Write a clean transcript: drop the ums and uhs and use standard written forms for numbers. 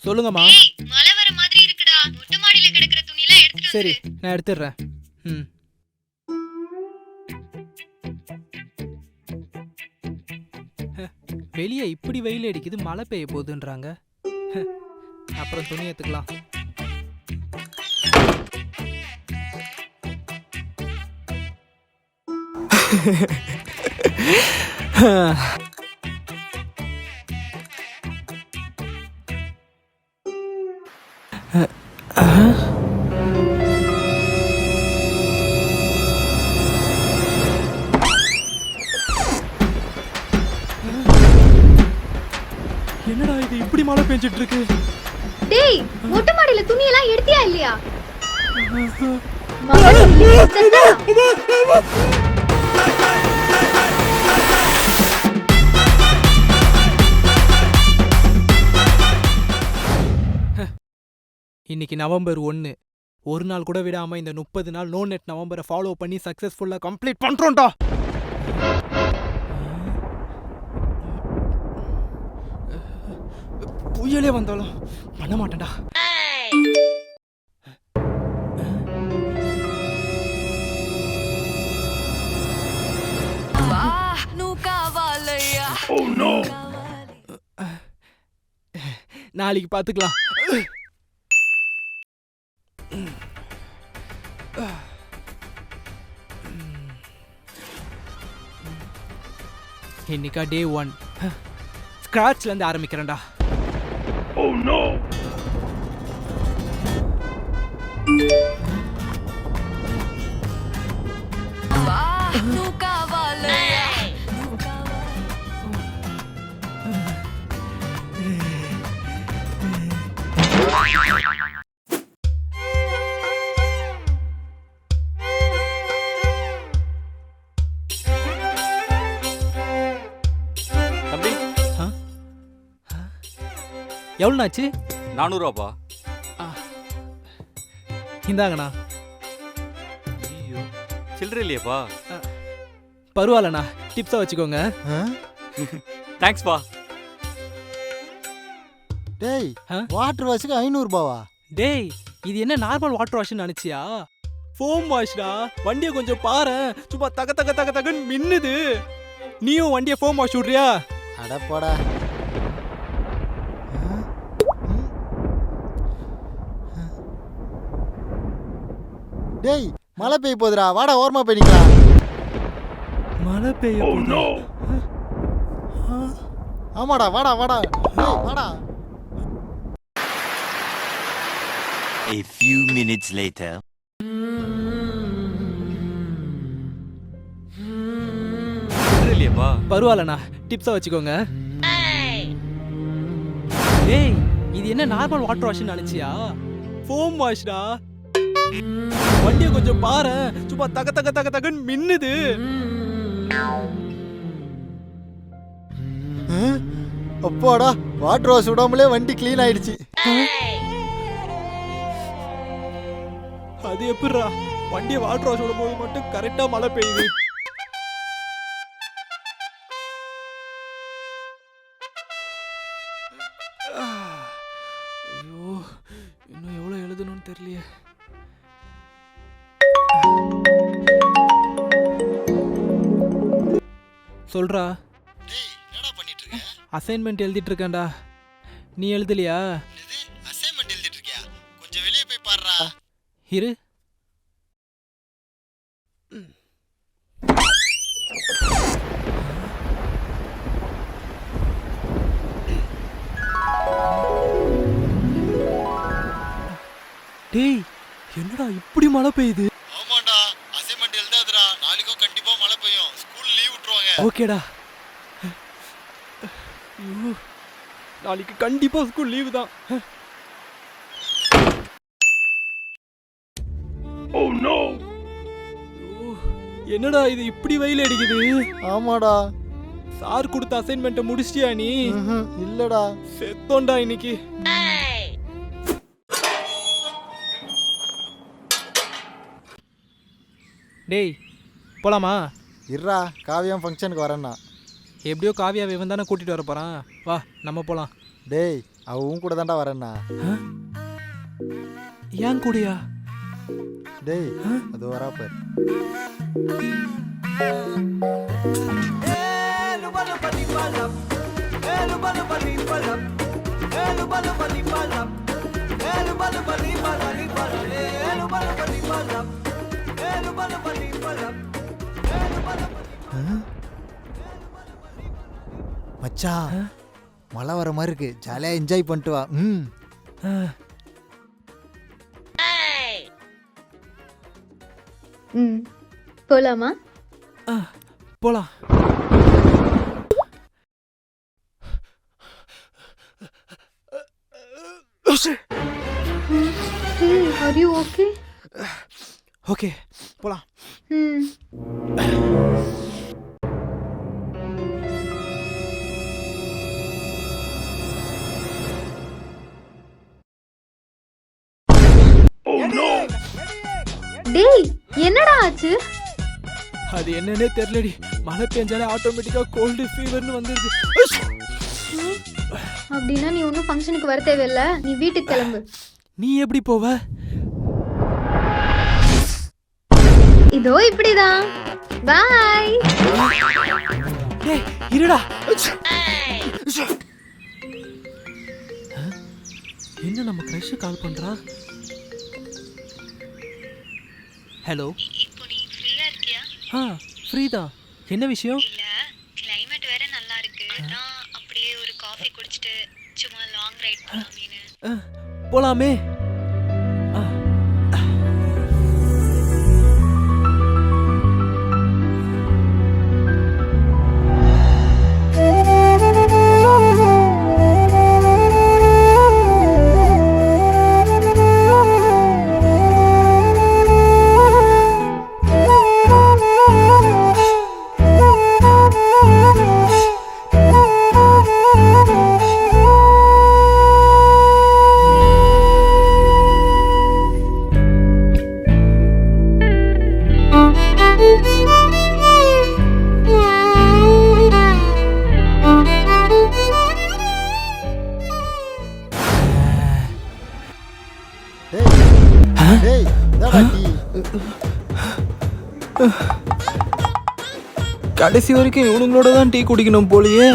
சொல்லுங்கம்மா. மழை வர மாதிரி இருக்குடா. மொட்டை மாடியில கிடக்குற துணியெல்லாம் எடுத்துட்டு சரி, நான் எடுத்துடுறேன். வெளியே இப்படி வெயில் அடிக்குது, மழை பெய்ய போகுதுன்றாங்க. அப்புறம் துணி எடுத்துக்கலாம். என்னடா இது இப்படி மழை பெஞ்சிட்டு இருக்கு? டேய், மொட்டை மாடியில துணியெல்லாம் எடுத்தியா இல்லையா? இன்னைக்கு நவம்பர் 1. ஒரு நாள் கூட விடாம இந்த 30 நாள் நோ நெட் நவம்பரை ஃபாலோ பண்ணி சக்சஸ்ஃபுல்லா கம்ப்ளீட் பண்றோம்டா. புயலே வந்தாலும் பண்ண மாட்டேன்டா. நாளைக்கு பாத்துக்கலாம். இன்னைக்கா டே 1. ஸ்கிராட்ச்ல இருந்து ஆரம்பிக்கிறேன்டா. Oh no! தம்பி, எவ்வளோ ஆச்சு? 400 ரூபாப்பா. இந்தாங்கண்ணா. ஐயோ, சில்லறை இல்லையாப்பா? பரவாயில்லண்ணா, டிப்ஸா வச்சுக்கோங்க. தேங்க்ஸ் பா. டேய், வாட்டர் வாஷுக்கு 500 ரூபாவா? டேய், இது என்ன நார்மல் வாட்டர் வாஷ்னு நினைச்சியா? ஃபோம் வாஷ்டா. வண்டியை கொஞ்சம் பாரு, சும்மா தக தக தக தகன்னு மின்னுது. நீயும் வண்டியை ஃபோம் வாஷ் விடுறியா? அட போடா. டேய், மழை பெய்ய போகுதுடா, வாடா ஓரமா போய் நிக்கலாம். மழை பெய்ய போகுது. ஆமாடா, வாடா வாடா. டேய், வாடா. A few minutes later. சில்லறை இல்லையாப்பா? பரவாயில்லண்ணா, டிப்ஸா வச்சுக்கோங்க. டேய், இது என்ன நார்மல் வாட்டர் வாஷ்னு நினைச்சியா? ஃபோம் வாஷ்டா. வண்டியை கொஞ்சம் பாரு, சும்மா தக தக தக தகன்னு மின்னுது. அப்பாடா, வாட்டர் வாஷ் விடாமலே வண்டி க்ளீன் ஆயிடுச்சு. அது எப்படிடா? வண்டியை வாட்டர் வாஷ் விடும் போது மட்டும் கரெக்டா மழை பெய்யுது. ஐயோ, இன்னும் எவ்வளவு எழுதணும்னு தெரியலையே. சொல்றா. டேய், என்னடா பண்ணிட்டு இருக்க? அசைன்மெண்ட் எழுதிட்டு இருக்கேன்டா. நீ எழுதலையா? அசைன்மெண்ட் எழுதிட்டு இருக்கியா? கொஞ்சம் வெளியே போய் பாருடா. இரு. டேய், என்னடா இப்படி மழை பெய்யுது? ஆமாண்டா, அசைன்மெண்ட் எழுதாதடா. நாளைக்கும் கண்டிப்பா மழை பெய்யும். ஸ்கூல் லீவ் விட்டுருவாங்க. ஓகேடா. ஐயோ, நாளைக்கு கண்டிப்பா ஸ்கூல் லீவு தான். Oh no. என்னடா இது இப்படி வெயில் அடிக்குது? ஆமாடா. சார் கொடுத்த அசைன்மெண்ட்டை முடிச்சிட்டியா நீ? இல்லடா. செத்தோண்டா இன்னைக்கு. டேய், போலாமா? இருடா, காவியம் ஃபங்க்ஷனுக்கு வரேன்னா. எப்படியோ காவியாவை இவன் தானே கூட்டிட்டு வர போறான். வா, நம்ம போலாம். டேய், அவன் கூட தான்டா வரேன்னா. ஏன் கூடயா? டேய் அது வரா பாரு. மச்சான் மழை வர மாதிரி இருக்கு, ஜாலியா என்ஜாய் பண்ணிட்டு வா. போலாமா? போலாம். Are you okay? ஓகே போலாம். டேய் என்னடா ஆச்சு? அது என்னன்னே தெரியலடி, மழை பெஞ்சாலே ஆட்டோமேட்டிக்கா கோல்டு ஃபீவர்னு வந்துருது. அப்படின்னா நீ ஒன்றும் ஃபங்க்ஷனுக்கு வர தேவையில்ல, நீ வீட்டுக்கு கிளம்பு. நீ எப்படி போவ? இதோ இப்படிதான். பாய். டேய் இருடா. என்ன நம்ம கிரஷ் கால் பண்றா? ஹலோ. இப்போ நீ ஃப்ரீயா இருக்கியா? ஃப்ரீ தான். என்ன விஷயம்? இல்ல கிளைமேட் வேற நல்லா இருக்கு, நான் அப்படியே ஒரு காஃபி குடிச்சிட்டு சும்மா லாங் ரைட் போலாமேன்னு. போலாமே. டேய் என்னடா டீ? கடைசி வரைக்கும் இவனுங்களோட தான் டீ குடிக்கணும் போலயே.